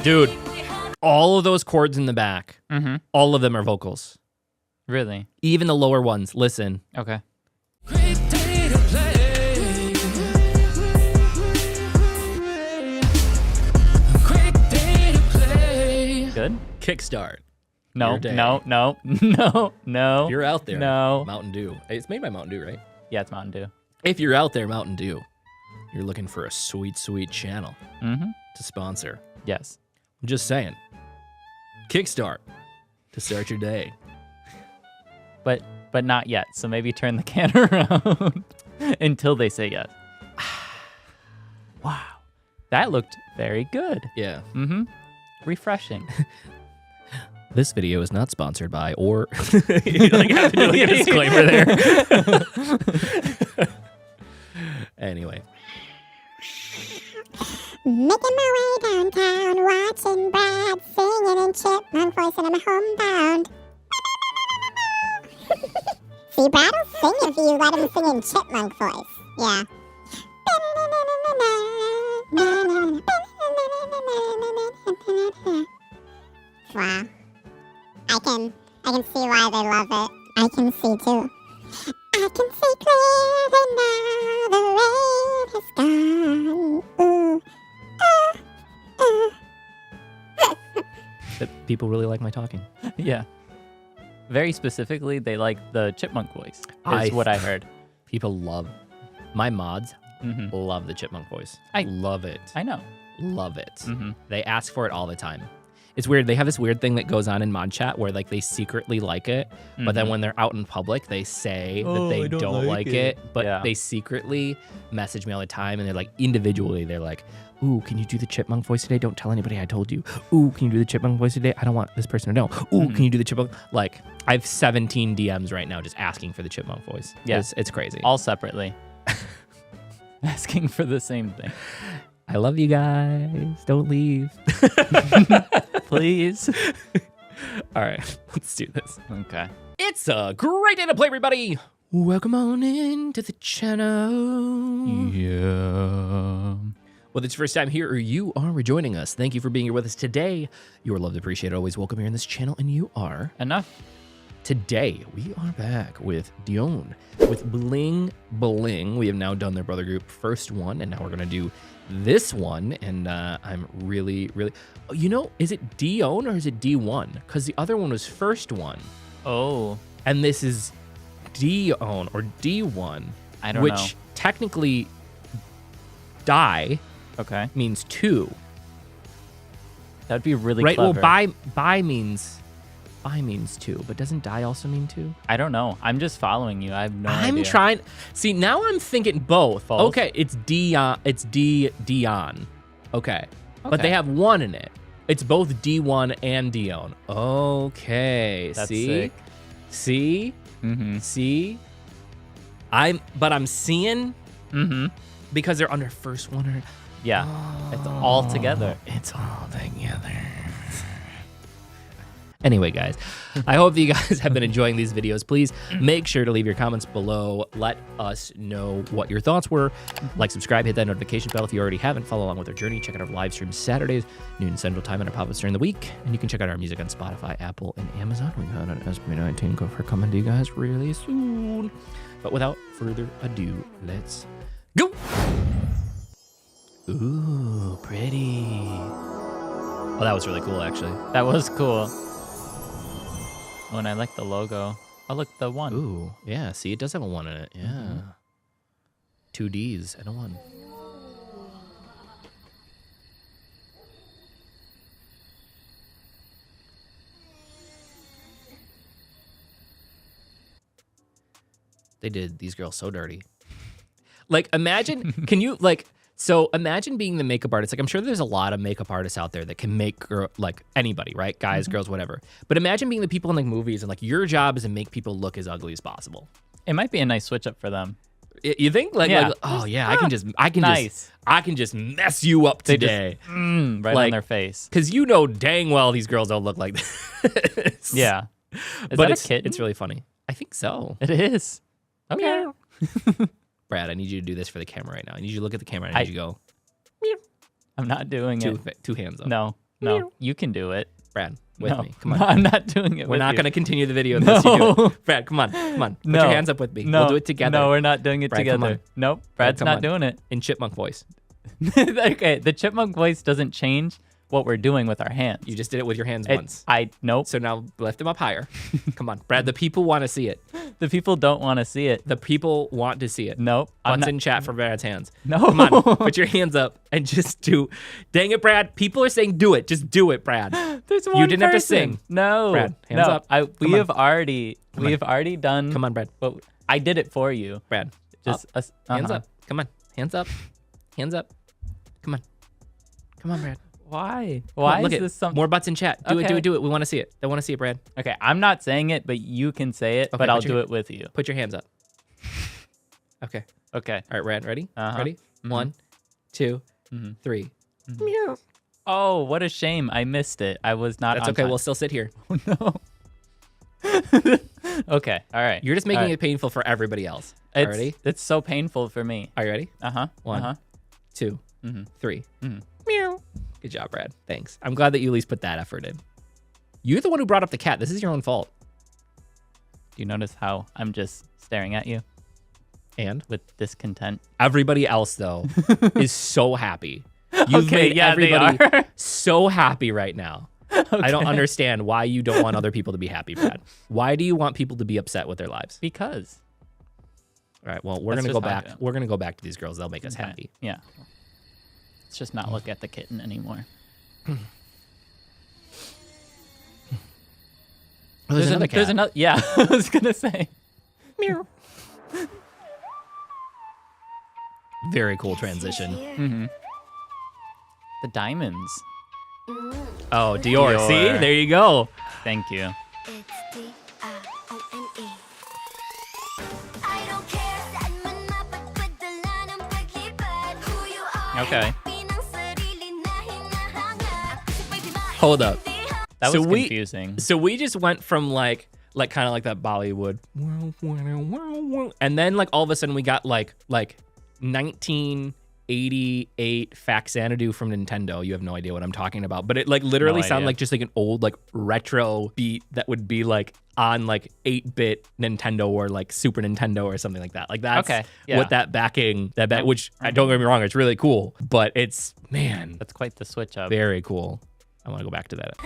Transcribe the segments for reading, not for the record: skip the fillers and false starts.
Dude, all of those chords in the back, all of them are vocals. Really? Even the lower ones. Listen. Okay. Good? Kickstart. No, Your day. no. If you're out there, No. Mountain Dew. It's made by Mountain Dew, right? Yeah, it's Mountain Dew. If you're out there, Mountain Dew, you're looking for a sweet, sweet channel to sponsor. Yes. I'm just saying. Kickstart to start your day. But not yet. So maybe turn the can around until they say yes. Wow. That looked very good. Yeah. Refreshing. This video is not sponsored by or you like have to do like a disclaimer there. Anyway. Making my way downtown, watching Brad singing in chipmunk voice, and I'm homebound. See, Brad will sing if you let him sing in chipmunk voice. Yeah. Wow. I can see why they love it. I can see too. I can see clearly now the rain has gone. Ooh. That people really like my talking. Yeah. Very specifically, they like the chipmunk voice, is what I heard. People love my mods. Love the chipmunk voice. I love it. I know. Love it. They ask for it all the time. It's weird. They have this weird thing that goes on in mod chat where like they secretly like it, but then when they're out in public, they say that they don't like it. But they secretly message me all the time, and they're like individually, they're like, "Ooh, can you do the chipmunk voice today? Don't tell anybody I told you. Ooh, can you do the chipmunk voice today? I don't want this person to know. Ooh, can you do the chipmunk?" Like I have 17 DMs right now just asking for the chipmunk voice. Yeah. It's crazy. All separately. Asking for the same thing. I love you guys. Don't leave. Please. All right, let's do this. Okay. It's a great day to play, everybody. Welcome on into the channel. Yeah. Whether it's your first time here or you are rejoining us, thank you for being here with us today. You are loved, appreciated, always welcome here in this channel, and you are. Enough. Today, we are back with Dione with Bling Bling. We have now done their brother group first one, and now we're going to do this one, and I'm really, you know, is it Dione or is it D1? Because the other one was first one. Oh. And this is Dione or D1. I don't know. Which technically, die means two. That'd be really right? clever. Well, by means two, but doesn't die also mean two? I don't know. I'm just following you. I have no idea. I'm trying. See, now I'm thinking both. Okay, it's Dion. Okay. But they have one in it. It's both D1 and Dione. Okay. That's see? sick. See? See? I'm seeing because they're under first one or it's all together. It's all together. Anyway, guys, I hope that you guys have been enjoying these videos. Please make sure to leave your comments below. Let us know what your thoughts were. Like, subscribe, hit that notification bell if you already haven't. Follow along with our journey. Check out our live streams Saturdays, noon Central Time, and our pop-ups during the week. And you can check out our music on Spotify, Apple, and Amazon. We've got an SB19 cover coming to you guys really soon. But without further ado, let's go. Ooh, pretty. Well, that was really cool, actually. That was cool. Oh, and I like the logo. Oh, look, the one. Ooh, yeah. See, it does have a one in it. Yeah. 2 Ds and a 1. They did these girls so dirty. Like, imagine, can you, like, so imagine being the makeup artist. Like, I'm sure there's a lot of makeup artists out there that can make, like, anybody, right? Guys, girls, whatever. But imagine being the people in, like, movies and, like, your job is to make people look as ugly as possible. It might be a nice switch up for them. You think? Like, yeah. like, oh, yeah, I can just mess you up today. Right like, on their face. Because you know dang well these girls don't look like this. Yeah. But it's really funny. I think so. It is. Okay. Brad, I need you to do this for the camera right now. I need you to look at the camera and I need you to go. I'm not doing it. 2 hands up. No. No, you can do it. Brad, with me. Come on. No, I'm not doing it. We're not going to continue the video unless you do it. Brad, come on. Put your hands up with me. No. We'll do it together. No, we're not doing it Brad, together. Nope, Brad's not doing it. In chipmunk voice. Okay, the chipmunk voice doesn't change what we're doing with our hands. You just did it with your hands once. Nope. So now lift them up higher. Come on, Brad. The people want to see it. The people don't want to see it. The people want to see it. Nope. Butts in chat for Brad's hands. No. Come on, put your hands up and just do. Dang it, Brad. People are saying do it. Just do it, Brad. There's one You didn't have to person. sing. No. Brad, hands up. We have already done. Come on, Brad. Well, I did it for you. Brad, Just hands up. Come on, hands up. Hands up. Come on. Come on, Brad. Why? Why is this something? More butts in chat. Do it. We want to see it. They want to see it, Brad. Okay, I'm not saying it, but you can say it, but I'll do it with you. Put your hands up. Okay. Okay. All right, Brad, ready? Ready? Mm-hmm. 1, 2, 3. Meow. Oh, what a shame. I missed it. I was not That's on okay. time. We'll still sit here. Oh, no. Okay. All right. You're just making it painful for everybody else. Ready? It's so painful for me. Are you ready? 1, 2, 3. Meow. Good job, Brad. Thanks. I'm glad that you at least put that effort in. You're the one who brought up the cat. This is your own fault. Do you notice how I'm just staring at you? And? With discontent. Everybody else, though, is so happy. You've made everybody they are. so happy right now. Okay. I don't understand why you don't want other people to be happy, Brad. Why do you want people to be upset with their lives? Because. All right, well, we're going to go back. We're going to go back to these girls. They'll make us happy. Yeah. Let's just not look at the kitten anymore. There's another cat. There's another. Yeah, I was going to say. Meow. Very cool transition. Mm-hmm. The diamonds. Oh, Dior. See? There you go. Thank you. Okay. Hold up. That was confusing. So we just went from like kind of like that Bollywood, and then like all of a sudden we got like 1988 Faxanadu from Nintendo. You have no idea what I'm talking about, but it like literally sounded like just like an old like retro beat that would be like on like 8-bit Nintendo or like Super Nintendo or something like that. Like that's what that backing which don't get me wrong, it's really cool, but it's that's quite the switch up. Very cool. I want to go back to that.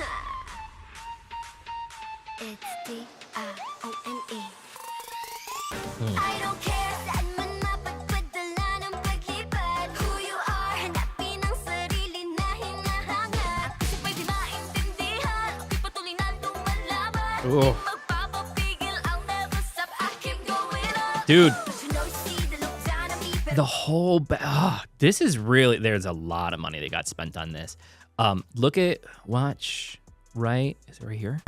Ooh. Dude, the whole this is really, there's a lot of money that got spent on this. Look at, watch, right? Is it right here?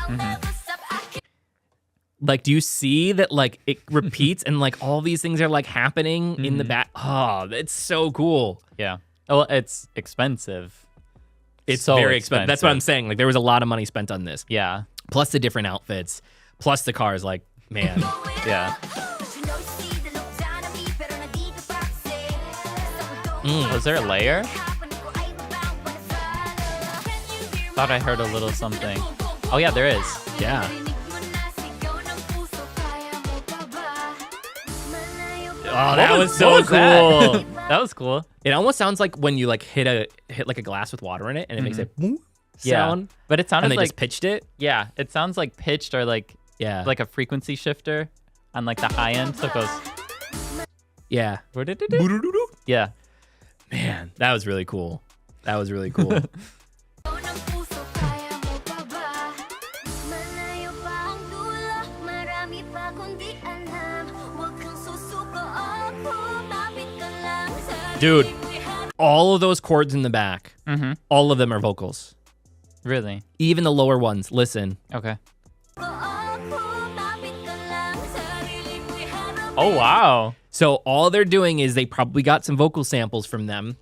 Like, do you see that like it repeats and like all these things are like happening in the back? Oh, it's so cool. Yeah. Well, it's expensive. It's so very expensive. That's what I'm saying. Like there was a lot of money spent on this. Yeah. Plus the different outfits, plus the cars. Like, man. Yeah. Was there a layer? Thought I heard a little something. Oh yeah, there is. Yeah. Oh, that was so cool. That was cool. It almost sounds like when you like hit like a glass with water in it, and it makes a sound. But it sounded and they like just pitched it. Yeah, it sounds like pitched or like like a frequency shifter on like the high end. So it goes. Yeah. Yeah. Man, that was really cool. That was really cool. Dude, all of those chords in the back, all of them are vocals. Really? Even the lower ones. Listen. Okay. Oh, wow. So all they're doing is they probably got some vocal samples from them.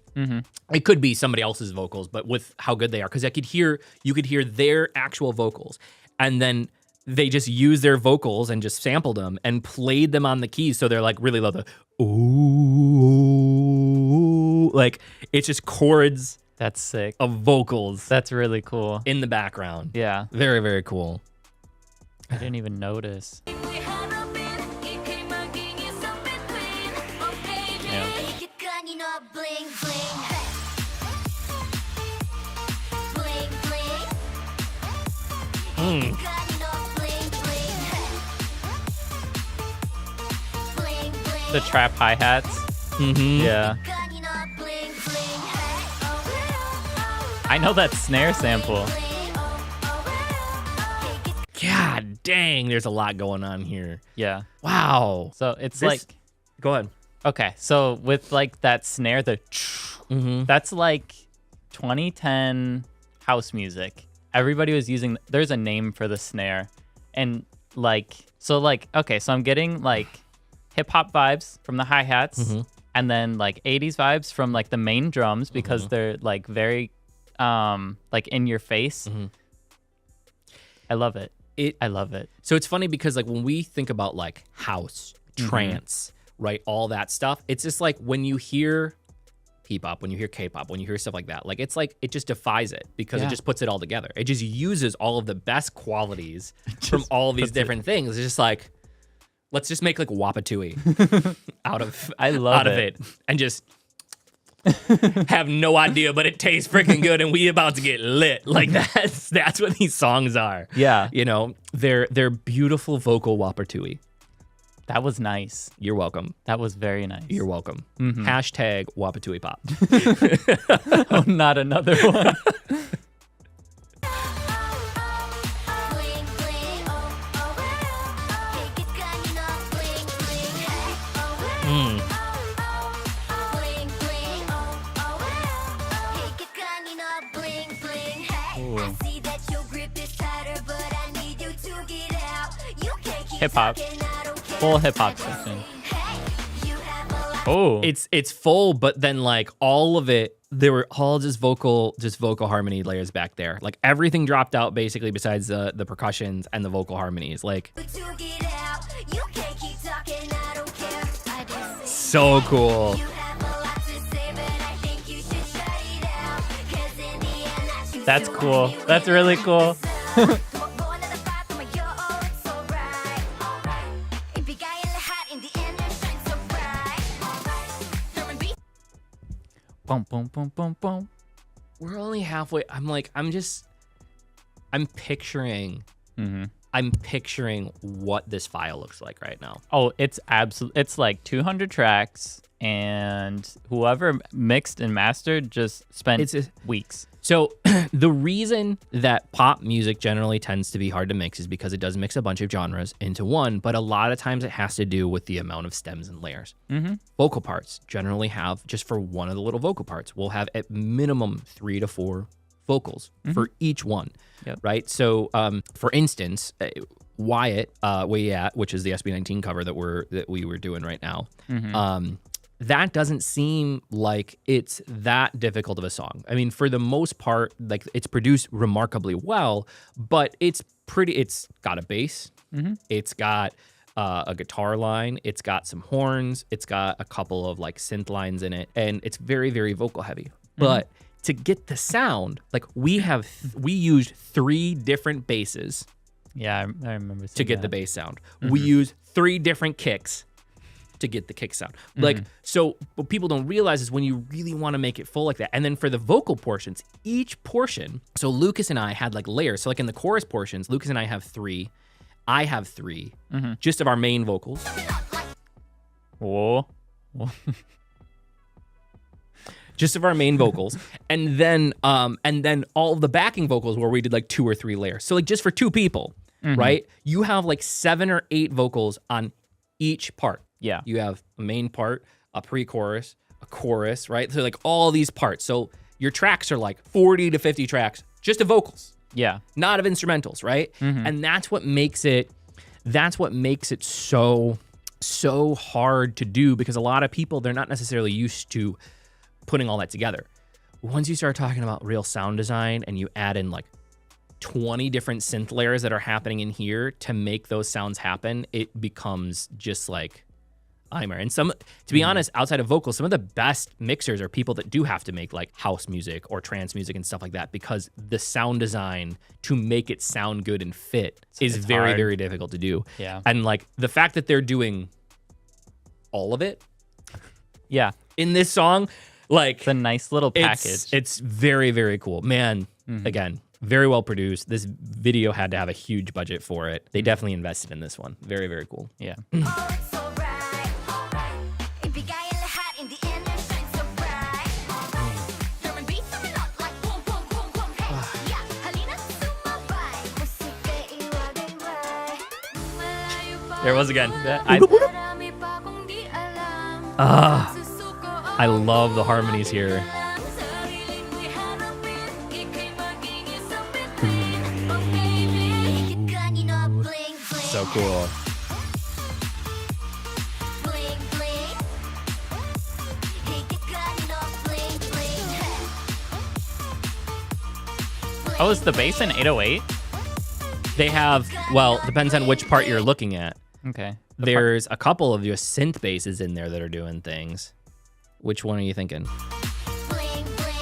It could be somebody else's vocals, but with how good they are, because you could hear their actual vocals, and then they just used their vocals and just sampled them and played them on the keys, so they're like really low. The ooh, like it's just chords That's sick. of vocals That's really cool. in the background. Yeah. Very, very cool. I didn't even notice. Yeah. The trap hi-hats. Mm-hmm. Yeah. I know that snare sample. God dang, there's a lot going on here. Yeah. Wow. So it's like, Go ahead. okay, so with like that snare, that's like 2010 house music. Everybody was using, there's a name for the snare. And like, okay, so I'm getting like hip hop vibes from the hi-hats and then like 80s vibes from like the main drums because they're like very like in your face. I love it. I love it. So it's funny because like when we think about like house, trance, right, all that stuff, it's just like when you hear PPop, when you hear K-pop, when you hear stuff like that, like it's like it just defies it because it just puts it all together. It just uses all of the best qualities from all these different things. It's just like, let's just make like Wapatui out of it and just have no idea, but it tastes freaking good and we about to get lit. Like that's what these songs are. Yeah. You know, they're beautiful vocal Wapatui. That was nice. You're welcome. That was very nice. You're welcome. Hashtag Wapatui Pop. Oh, not another one. Hip hop. Full hip hop section. Oh, it's full, but then like all of it, there were all just vocal harmony layers back there. Like everything dropped out basically besides the percussions and the vocal harmonies. Like so cool. That's cool. That's really cool. Boom, boom, boom, boom, boom. We're only halfway. I'm picturing what this file looks like right now. Oh, it's like 200 tracks, and whoever mixed and mastered just spent weeks. So the reason that pop music generally tends to be hard to mix is because it does mix a bunch of genres into one, but a lot of times it has to do with the amount of stems and layers. Vocal parts generally have, just for one of the little vocal parts, we'll have at minimum 3 to 4 vocals for each one, right? So for instance, Wyatt, which is the SB19 cover that we were doing right now, that doesn't seem like it's that difficult of a song. I mean, for the most part, like it's produced remarkably well, but it's got a bass, it's got a guitar line, it's got some horns, it's got a couple of like synth lines in it, and it's very, very vocal heavy. But to get the sound, like we used 3 different basses. Yeah, I remember to get the bass sound. We used 3 different kicks to get the kick sound. Like, so what people don't realize is when you really want to make it full like that. And then for the vocal portions, each portion, so Lucas and I had like layers. So like in the chorus portions, Lucas and I have 3. I have 3, just of our main vocals. Whoa. Just of our main vocals. And then all of the backing vocals where we did like 2 or 3 layers. So like just for 2 people, right? You have like 7 or 8 vocals on each part. Yeah. You have a main part, a pre-chorus, a chorus, right? So like all these parts. So your tracks are like 40 to 50 tracks just of vocals. Yeah. Not of instrumentals, right? And that's what makes it so hard to do, because a lot of people, they're not necessarily used to putting all that together. Once you start talking about real sound design and you add in like 20 different synth layers that are happening in here to make those sounds happen, it becomes just like Eimer. And to be honest, outside of vocals, some of the best mixers are people that do have to make like house music or trance music and stuff like that, because the sound design to make it sound good and fit is very, hard. Very difficult to do. Yeah. And like the fact that they're doing all of it. Yeah. In this song, like it's a nice little package. It's very, very cool. Man, again, very well produced. This video had to have a huge budget for it. They definitely invested in this one. Very, very cool. Yeah. There it was again. I love the harmonies here. So cool. Oh, is the bass in 808? They have, well, depends on which part you're looking at. Okay. There's a couple of just synth basses in there that are doing things. Which one are you thinking?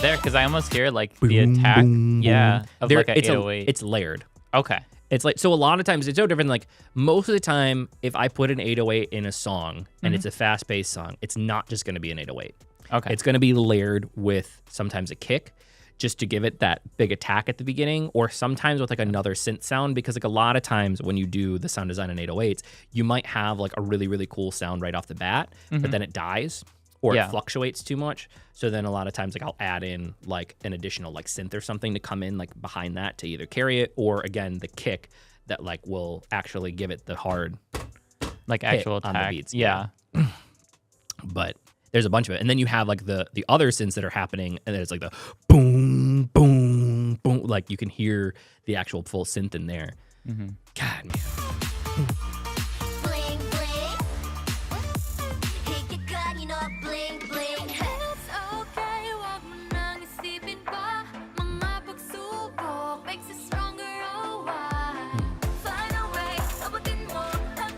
There, because I almost hear like the attack. Yeah, of like a 808. It's layered. Okay. It's like, so a lot of times it's so different. Like most of the time, if I put an 808 in a song and it's a fast-paced song, it's not just going to be an 808. Okay. It's going to be layered with sometimes a kick, just to give it that big attack at the beginning, or sometimes with like another synth sound, because like a lot of times when you do the sound design in 808s, you might have like a really, really cool sound right off the bat, but then it dies or it fluctuates too much. So then a lot of times like I'll add in like an additional like synth or something to come in like behind that to either carry it, or again, the kick that like will actually give it the hard like actual attack on the beats. Yeah. But there's a bunch of it. And then you have like the other synths that are happening, and then it's like the boom, boom, boom. Like you can hear the actual full synth in there. God, man.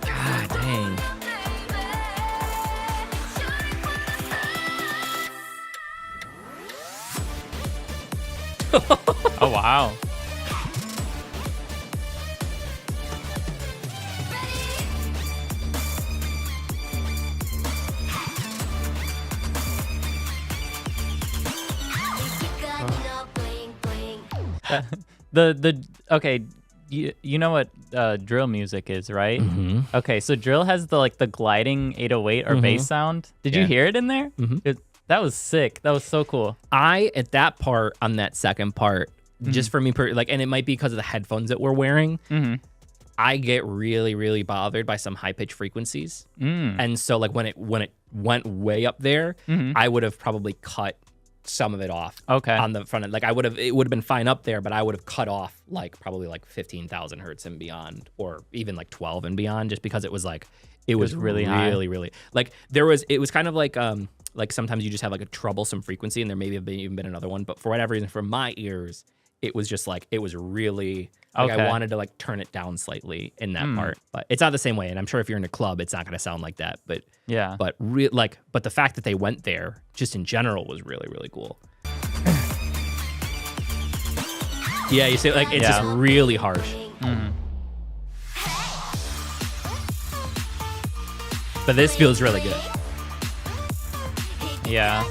God dang. Oh, wow. Okay, you know what drill music is, right? Okay, so drill has the gliding 808 or bass sound. Did you hear it in there? That was sick. That was so cool. At that part, on that second part, just for me, and it might be because of the headphones that we're wearing, I get really, really bothered by some high pitch frequencies. And so like when it went way up there, I would have probably cut some of it off. Okay. On the front end. Like it would have been fine up there, but I would have cut off like probably like 15,000 hertz and beyond, or even like 12 and beyond, just because it was like, it was really high. Really, like it was kind of like sometimes you just have like a troublesome frequency, and there maybe have even been another one, but for whatever reason, for my ears, it was just like, it was really, like I wanted to like turn it down slightly in that part, but it's not the same way. And I'm sure if you're in a club, it's not going to sound like that, but yeah, but but the fact that they went there just in general was really, really cool. Yeah, you see, like it's just really harsh. But this feels really good. Yeah.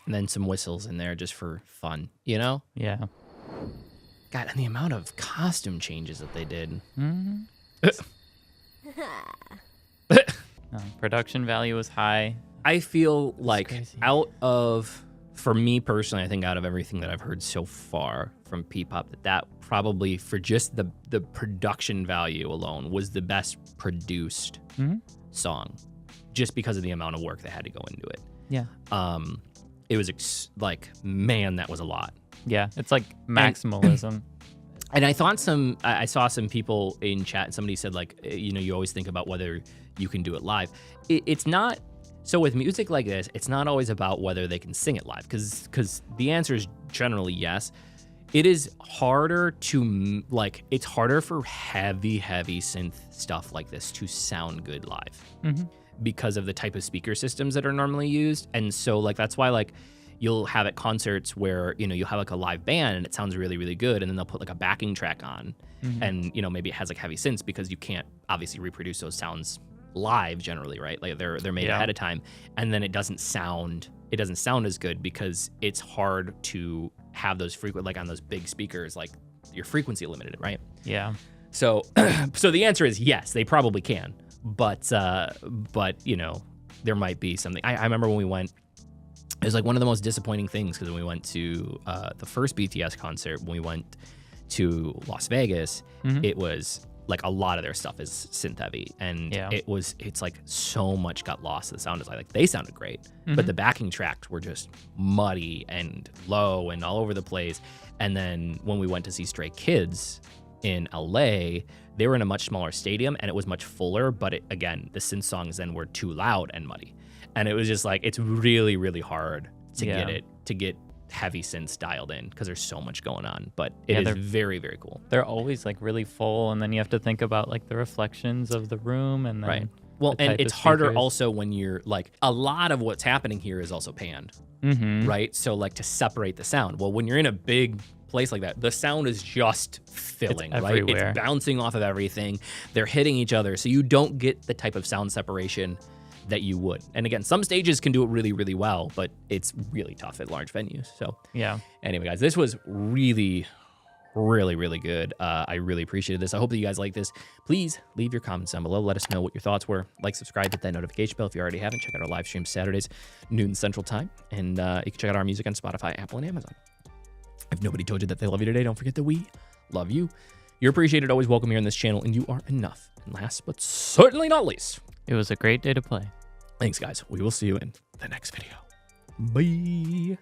And then some whistles in there just for fun, you know? Yeah. God, and the amount of costume changes that they did. Production value was high. I feel like for me personally, I think out of everything that I've heard so far from PPop, that probably for just the production value alone was the best produced song, just because of the amount of work that had to go into it. Yeah. It was like, man, that was a lot. Yeah, it's like maximalism. And I saw some people in chat, and somebody said, like, you always think about whether you can do it live. It's not. So with music like this, it's not always about whether they can sing it live, because the answer is generally yes. It is harder to, it's harder for heavy synth stuff like this to sound good live because of the type of speaker systems that are normally used. And so, that's why, you'll have at concerts where, you'll have, a live band and it sounds really, really good. And then they'll put, a backing track on and, maybe it has, heavy synths because you can't obviously reproduce those sounds live generally, right? Like they're made ahead of time, and then it doesn't sound as good because it's hard to have those frequent, on those big speakers, your frequency limited, right? Yeah. So the answer is yes, they probably can, but there might be something. I remember when we went, it was one of the most disappointing things, because when we went to the first BTS concert, when we went to Las Vegas, it was a lot of their stuff is synth heavy, and it's so much got lost. The sound is they sounded great, but the backing tracks were just muddy and low and all over the place. And then when we went to see Stray Kids in LA, they were in a much smaller stadium and it was much fuller, but the synth songs then were too loud and muddy. And it was just it's really, really hard to get heavy synths dialed in because there's so much going on, but it is very, very cool. They're always really full, and then you have to think about the reflections of the room, and then right. Well, and it's harder also when you're a lot of what's happening here is also panned, right? So to separate the sound. Well, when you're in a big place like that, the sound is just filling, it's right? Everywhere. It's bouncing off of everything. They're hitting each other, so you don't get the type of sound separation that you would. And again, some stages can do it really, really well, but it's really tough at large venues. So yeah. Anyway, guys, this was really, really, really good. I really appreciated this. I hope that you guys like this. Please leave your comments down below. Let us know what your thoughts were. Subscribe, hit that notification bell if you already haven't. Check out our live stream Saturdays, noon Central Time. And you can check out our music on Spotify, Apple, and Amazon. If nobody told you that they love you today, don't forget that we love you. You're appreciated, always welcome here on this channel, and you are enough. And last but certainly not least, it was a great day to play. Thanks, guys. We will see you in the next video. Bye.